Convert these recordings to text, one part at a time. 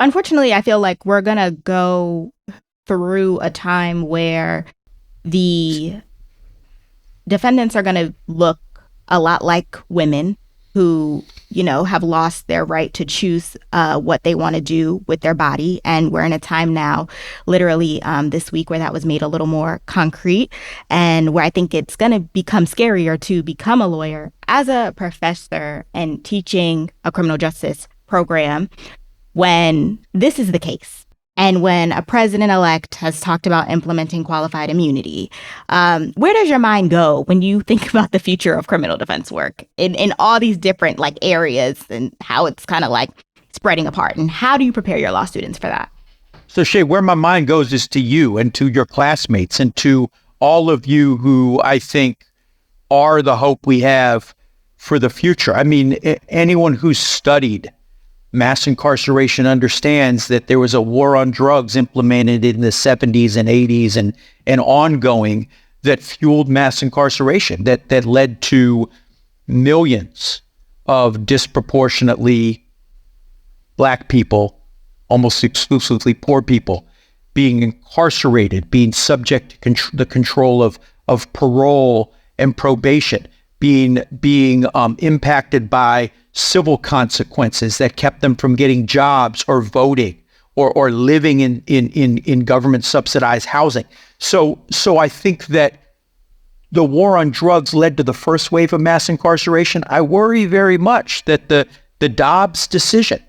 unfortunately, I feel like we're going to go through a time where the defendants are going to look a lot like women who, have lost their right to choose what they want to do with their body. And we're in a time now, literally this week, where that was made a little more concrete, and where I think it's going to become scarier to become a lawyer as a professor and teaching a criminal justice program when this is the case. And when a president-elect has talked about implementing qualified immunity, where does your mind go when you think about the future of criminal defense work in all these different areas and how it's kind of spreading apart? And how do you prepare your law students for that? So Shay, where my mind goes is to you and to your classmates and to all of you who I think are the hope we have for the future. I mean, anyone who's studied mass incarceration understands that there was a war on drugs implemented in the 70s and 80s and ongoing that fueled mass incarceration, that led to millions of disproportionately Black people, almost exclusively poor people, being incarcerated, being subject to the control of parole and probation, being impacted by civil consequences that kept them from getting jobs or voting or living in government subsidized housing. So I think that the war on drugs led to the first wave of mass incarceration. I worry very much that the Dobbs decision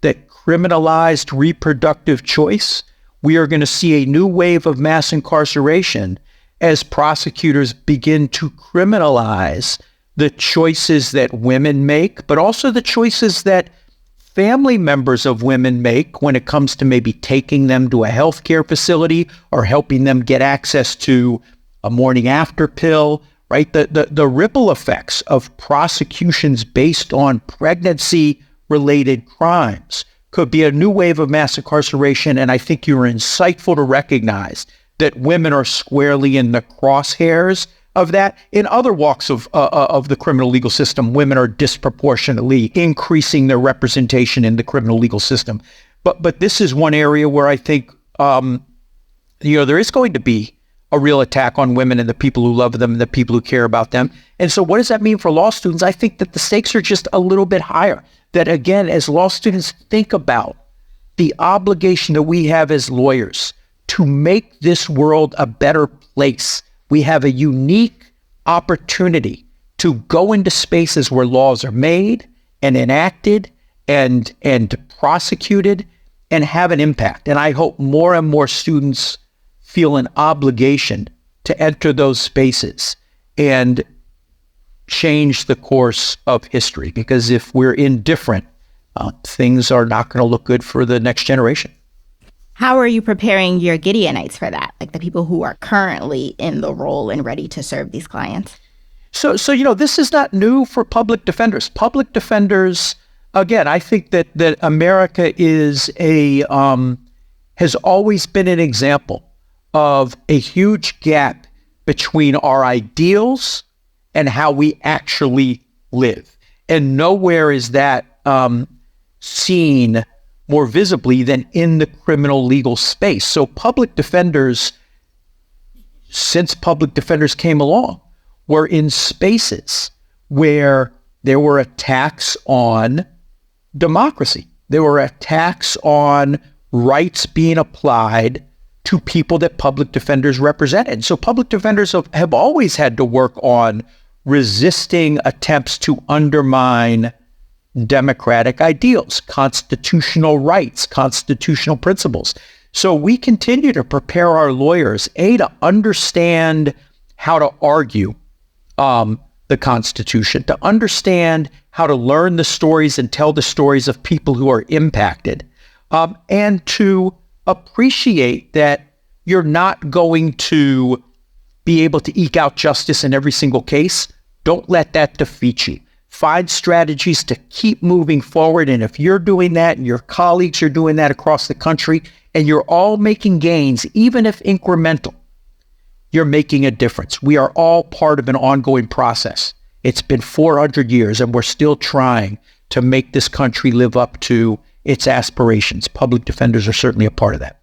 that criminalized reproductive choice, we are going to see a new wave of mass incarceration as prosecutors begin to criminalize the choices that women make, but also the choices that family members of women make when it comes to maybe taking them to a healthcare facility or helping them get access to a morning after pill, right? The ripple effects of prosecutions based on pregnancy-related crimes could be a new wave of mass incarceration, and I think you're insightful to recognize that women are squarely in the crosshairs of that. In other walks of the criminal legal system, women are disproportionately increasing their representation in the criminal legal system. But this is one area where I think there is going to be a real attack on women and the people who love them and the people who care about them. And so what does that mean for law students? I think that the stakes are just a little bit higher. That again, as law students think about the obligation that we have as lawyers to make this world a better place, we have a unique opportunity to go into spaces where laws are made and enacted and prosecuted and have an impact. And I hope more and more students feel an obligation to enter those spaces and change the course of history. Because if we're indifferent, things are not going to look good for the next generation. How are you preparing your Gideonites for that? Like the people who are currently in the role and ready to serve these clients? So this is not new for public defenders. Public defenders, again, I think that America is has always been an example of a huge gap between our ideals and how we actually live. And nowhere is that seen more visibly than in the criminal legal space. So public defenders, since public defenders came along, were in spaces where there were attacks on democracy. There were attacks on rights being applied to people that public defenders represented. So public defenders have always had to work on resisting attempts to undermine democratic ideals, constitutional rights, constitutional principles. So we continue to prepare our lawyers, to understand how to argue the Constitution, to understand how to learn the stories and tell the stories of people who are impacted, and to appreciate that you're not going to be able to eke out justice in every single case. Don't let that defeat you. Find strategies to keep moving forward. And if you're doing that and your colleagues are doing that across the country and you're all making gains, even if incremental, you're making a difference. We are all part of an ongoing process. It's been 400 years and we're still trying to make this country live up to its aspirations. Public defenders are certainly a part of that.